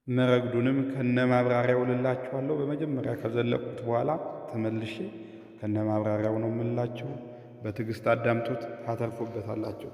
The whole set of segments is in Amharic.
መረግዱንም ከነ ማብራሪያው ልላችኋለሁ። በመጀመሪያ ከዘለቁት በኋላ ተመልሼ ከነ ማብራሪያው ነው የምላችሁ። በትዕግስት አዳምጡት፣ ታተርፉበታላችሁ።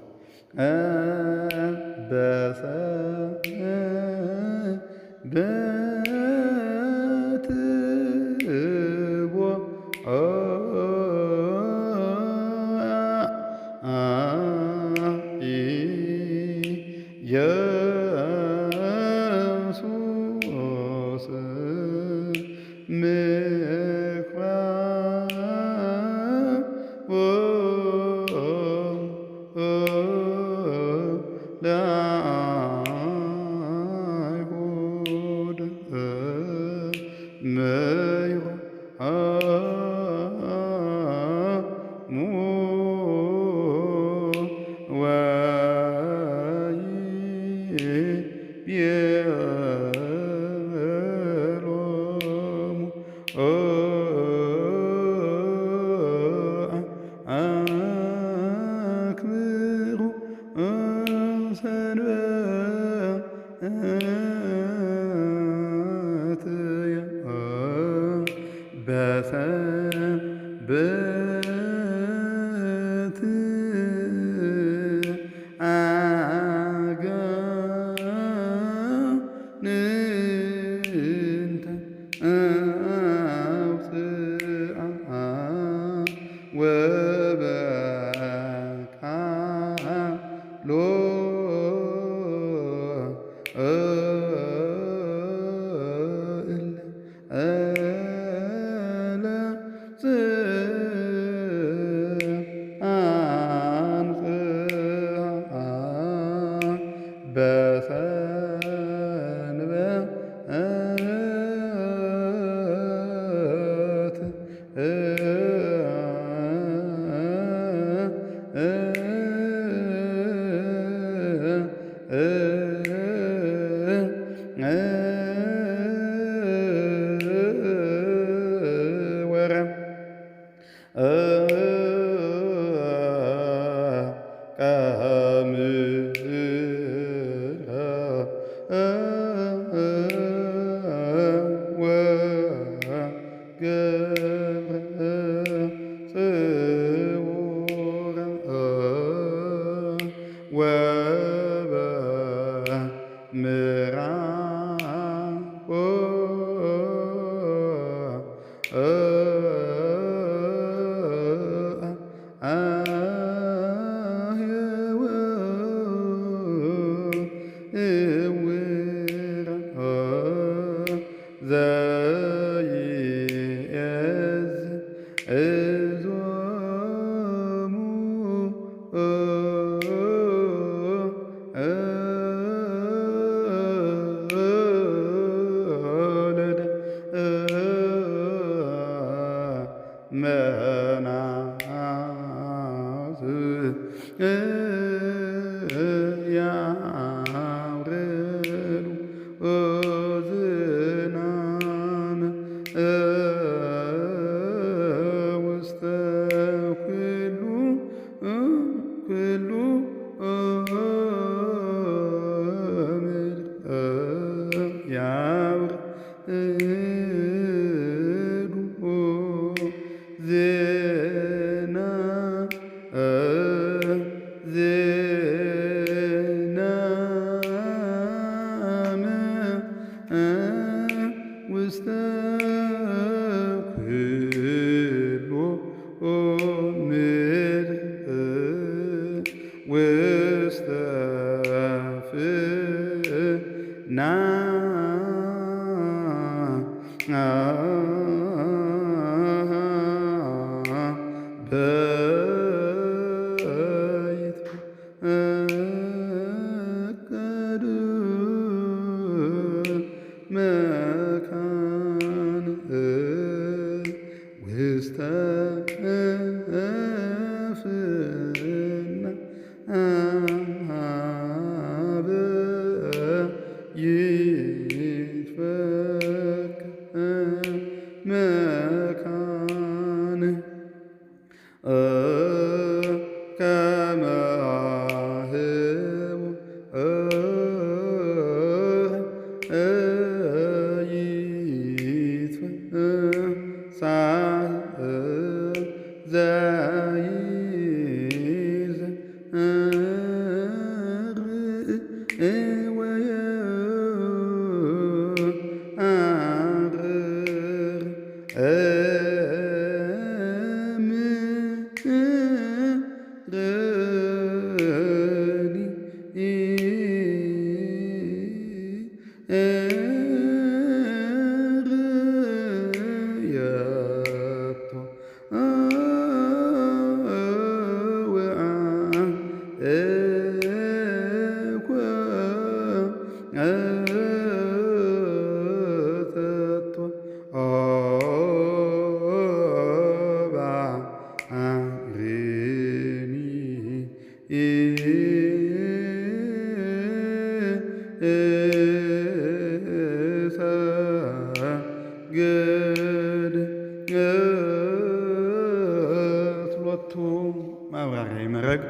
ማብራሪያ ይመረግ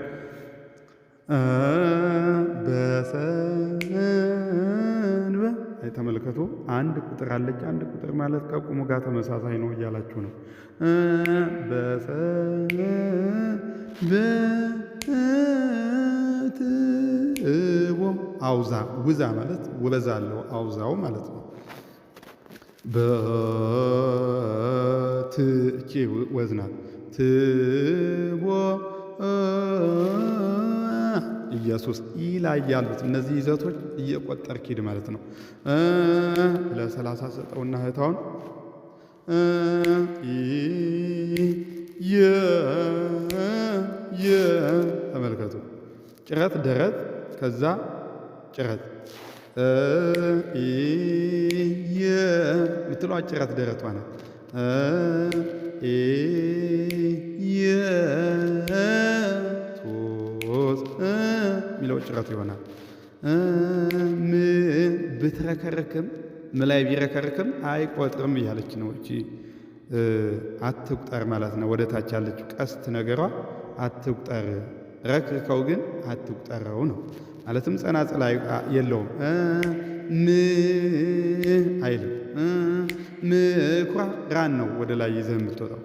በሰንበ ተመልከቱ። አንድ ቁጥር አለች። አንድ ቁጥር ማለት ከቁሙ ጋር ተመሳሳይ ነው እያላችሁ ነው። በሰንበትቦ አውዛ ውዛ ማለት ውበዛ አለው አውዛው ማለት ነው። በትእቺ ወዝናት ትቦ ኢየሱስ ላይ ያሉት እነዚህ ይዘቶች እየቆጠርክ ሂድ ማለት ነው። ለ30 ሰጠውና እህታውን ተመልከቱ። ጭረት ደረት ከዛ ጭረት የምትለው ጭረት ደረቷ ናት። ሚለው ጭረቱ ይሆናል። ብትረከርክም ምላይ ቢረከርክም አይቆጥርም እያለች ነው። እቺ አትቁጠር ማለት ነው። ወደ ታች ያለችው ቀስት ነገሯ አትቁጠር፣ ረክርከው ግን አትቁጠረው ነው። ማለትም ጸናጽል የለውም። አይልም። ምኩራ ራን ነው ወደ ላይ ይዘህ የምትወጣው።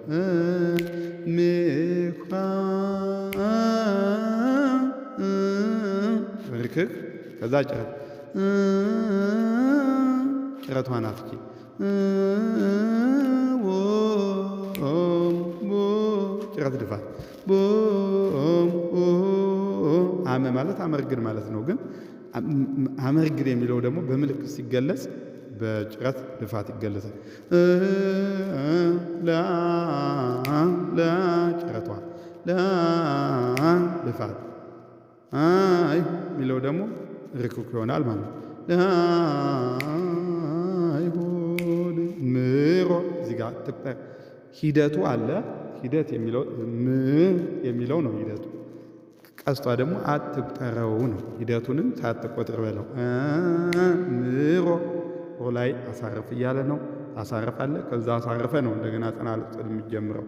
ምኩራ ርክክ ከዛ ጭረት ጭረቷ ናት። ጭረት ድፋት አመ ማለት አመርግድ ማለት ነው። ግን አመርግድ የሚለው ደግሞ በምልክት ሲገለጽ በጭረት ድፋት ይገለጻል። ጭረቷ ድፋት አይ የሚለው ደግሞ ርክክ ይሆናል ማለት ነው። አይሁድ ምሮ እዚህ ጋር ትቁጠር ሂደቱ አለ። ሂደት የሚለው ነው ሂደቱ። ቀስቷ ደግሞ አትቁጠረው ነው። ሂደቱንም ሳትቆጥር በለው። ምሮ ላይ አሳርፍ እያለ ነው። ታሳርፋለህ። ከዛ አሳርፈ ነው እንደገና ጸናጽል የሚጀምረው።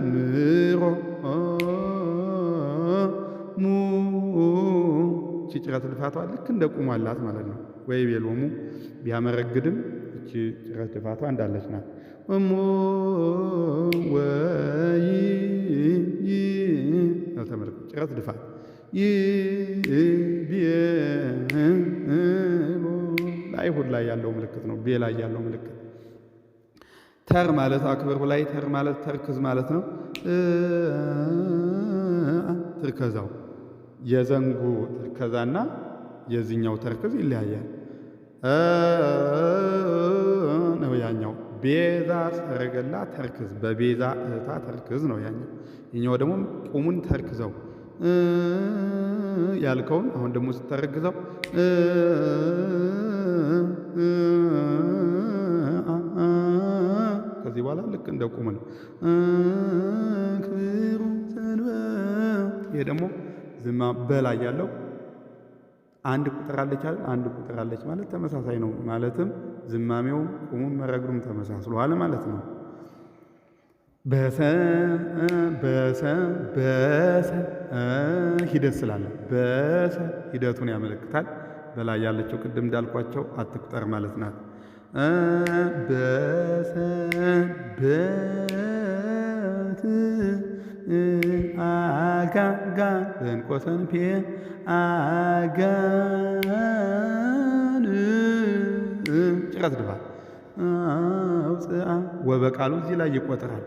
ምሮ እቺ ጭረት ልፋቷ ልክ እንደ ቁሟላት ማለት ነው። ወይ ቤሎሙ ቢያመረግድም እቺ ጭረት ልፋቷ እንዳለች ናት። እሞ ወይ ተመልኩ ጭረት ልፋት አይሁድ ላይ ያለው ምልክት ነው። ቤ ላይ ያለው ምልክት ተር ማለት አክብር ላይ ተር ማለት ተርክዝ ማለት ነው። ትርከዛው የዘንጉ ትርከዛና የዚህኛው ተርክዝ ይለያያል ነው። ያኛው ቤዛ ሰረገላ ተርክዝ በቤዛ እህታ ተርክዝ ነው ያኛው። ይኛው ደግሞ ቁሙን ተርክዘው ያልከውን አሁን ደግሞ ስተረግዘው ከዚህ በኋላ ልክ እንደ ቁም ነው። ይሄ ደግሞ ዝማ በላይ ያለው አንድ ቁጥር አለች አይደል? አንድ ቁጥር አለች ማለት ተመሳሳይ ነው። ማለትም ዝማሜው ቁሙም መረግሩም ተመሳስሏል ማለት ነው። በሰ ሂደት ስላለ በሰ ሂደቱን ያመለክታል። በላይ ያለችው ቅድም እንዳልኳቸው አትቁጠር ማለት ናት። በሰንበት አጋጋ በእንቆሰንፔ አጋን ጭረት ድፋት አውፅአ ወበቃሉ እዚህ ላይ ይቆጥራል።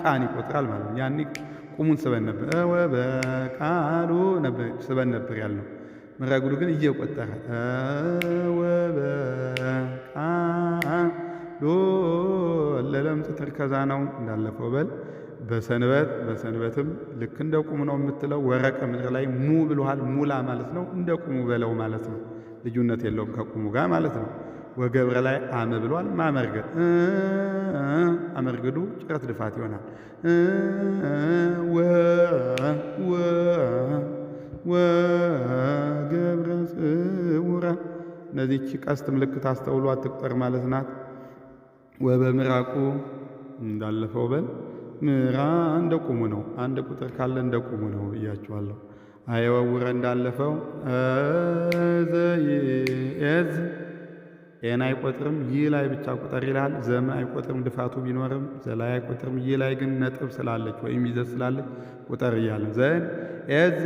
ቃን ይቆጥራል ማለት ነው። ያኔ ቁሙን ስበን ነበር ወበቃሉ ስበን ነበር ያልነው። መረግዱ ግን እየቆጠረ ወበቃሉ ለለምጽ ተርከዛ ነው እንዳለፈው በል በሰንበትም ልክ እንደ ቁሙ ነው የምትለው። ወረቀ ምድር ላይ ሙ ብሎሃል። ሙላ ማለት ነው እንደ ቁሙ በለው ማለት ነው። ልዩነት የለውም ከቁሙ ጋር ማለት ነው። ወገብረ ላይ አመ ብሏል። ማመርገድ አመርገዱ ጭረት ድፋት ይሆናል። ወገብረ ጽውረ እነዚህች ቀስት ምልክት አስተውሎ አትቁጠር ማለት ናት። ወበምራቁ እንዳለፈው በል ምራ እንደ ቁሙ ነው። አንድ ቁጥር ካለ እንደ ቁሙ ነው ብያችኋለሁ። አየወውረ እንዳለፈው ዘይዝ ኤን አይቆጥርም። ይህ ላይ ብቻ ቁጥር ይላል። ዘም አይቆጥርም ድፋቱ ቢኖርም ዘላይ አይቆጥርም። ይህ ላይ ግን ነጥብ ስላለች ወይም ይዘት ስላለች ቁጥር እያለ ዘን ኤዝ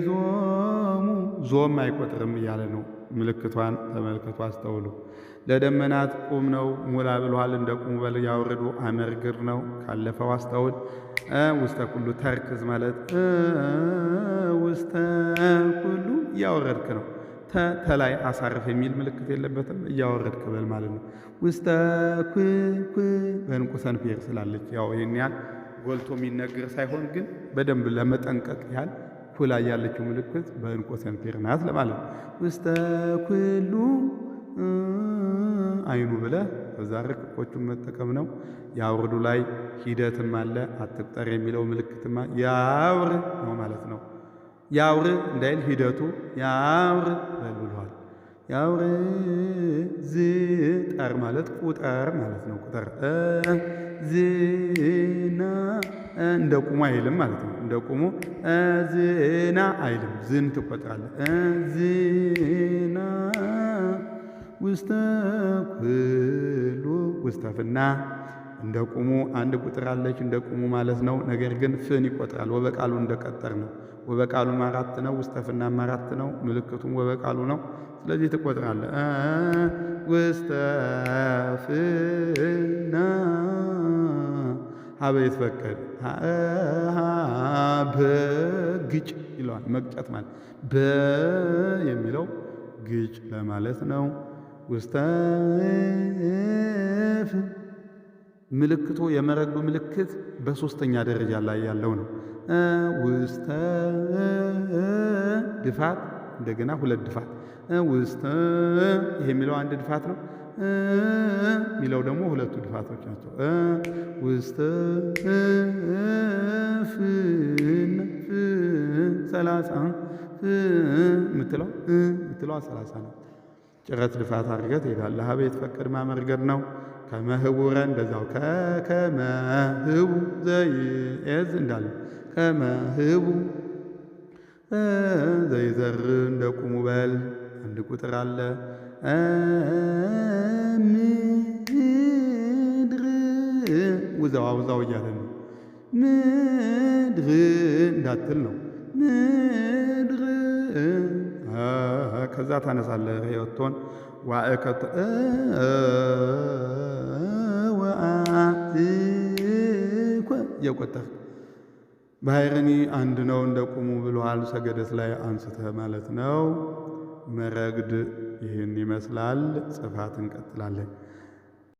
ዞሙ ዞም አይቆጥርም እያለ ነው። ምልክቷን ተመልከቱ፣ አስተውሉ። ለደመናት ቁም ነው ሙላ ብሏል። እንደ ቁሙ በል ያውርዱ አመርግር ነው። ካለፈው አስተውል። ውስተ ኩሉ ተርክዝ ማለት ውስተ ኩሉ እያወረድክ ነው። ተላይ አሳርፍ የሚል ምልክት የለበትም። እያወረድክ በል ማለት ነው። ውስተ በእንቁ ሰንፔር ስላለች ያው ይህን ያህል ጎልቶ የሚነገር ሳይሆን ግን በደንብ ለመጠንቀቅ ያህል ኩላ ያለችው ምልክት በእንቁ ሰንፔር ናት ለማለት ነው። ውስተ ኩሉ አይኑ ብለህ ከዛ ርቅቆቹን መጠቀም ነው። ያውርዱ ላይ ሂደትም አለ። አትቁጠር የሚለው ምልክትማ ያውር ነው ማለት ነው። ያውር እንዳይል ሂደቱ ያውር በል ብሏል። ያውር ዝጠር ማለት ቁጠር ማለት ነው። ቁጠር ዝና እንደ ቁሙ አይልም ማለት ነው። እንደ ቁሙ ዝና አይልም። ዝን ትቆጥራለህ። ዝና ውስተ ኩሉ ውስተፍና እንደ ቁሙ አንድ ቁጥር አለች እንደ ቁሙ ማለት ነው። ነገር ግን ፍን ይቆጥራል። ወበቃሉ እንደቀጠር ነው። ወበቃሉም 4 ነው። ውስተፍናም 4 ነው። ምልክቱም ወበቃሉ ነው። ስለዚህ ትቆጥራለህ። ውስተፍና ሀበ ይትፈቀድ በግጭ ይለዋል። መግጨት ማለት በ የሚለው ግጭ ለማለት ነው። ውስተፍ ምልክቱ የመረግዱ ምልክት በሶስተኛ ደረጃ ላይ ያለው ነው። ውስተ ድፋት እንደገና 2 ድፋት ውስተ ይሄ የሚለው አንድ ድፋት ነው። የሚለው ደግሞ 2 ድፋቶች ናቸው። ውስተ ፍን 30 የምትለው 30 ነው። ጭረት ድፋት አድርገህ ትሄዳለህ። ሀበ ይትፈቀድ ማመርገድ ነው። ከመህቡረ እንደዛው ከመህቡ ዘይዝ እንዳለ ከመህቡ ዘይዘር እንደ ቁሙ በል አንድ ቁጥር አለ። ምድር ውዛው እያለ ነው። ምድር እንዳትል ነው። ምድር ከዛ ታነሳለህ ህይወቶን ዋእከት እየቆጠር ባሕርኒ አንድ ነው እንደ ቁሙ ብሎሃል። ሰገደት ላይ አንስተህ ማለት ነው። መረግድ ይህን ይመስላል። ጽፋት እንቀጥላለን።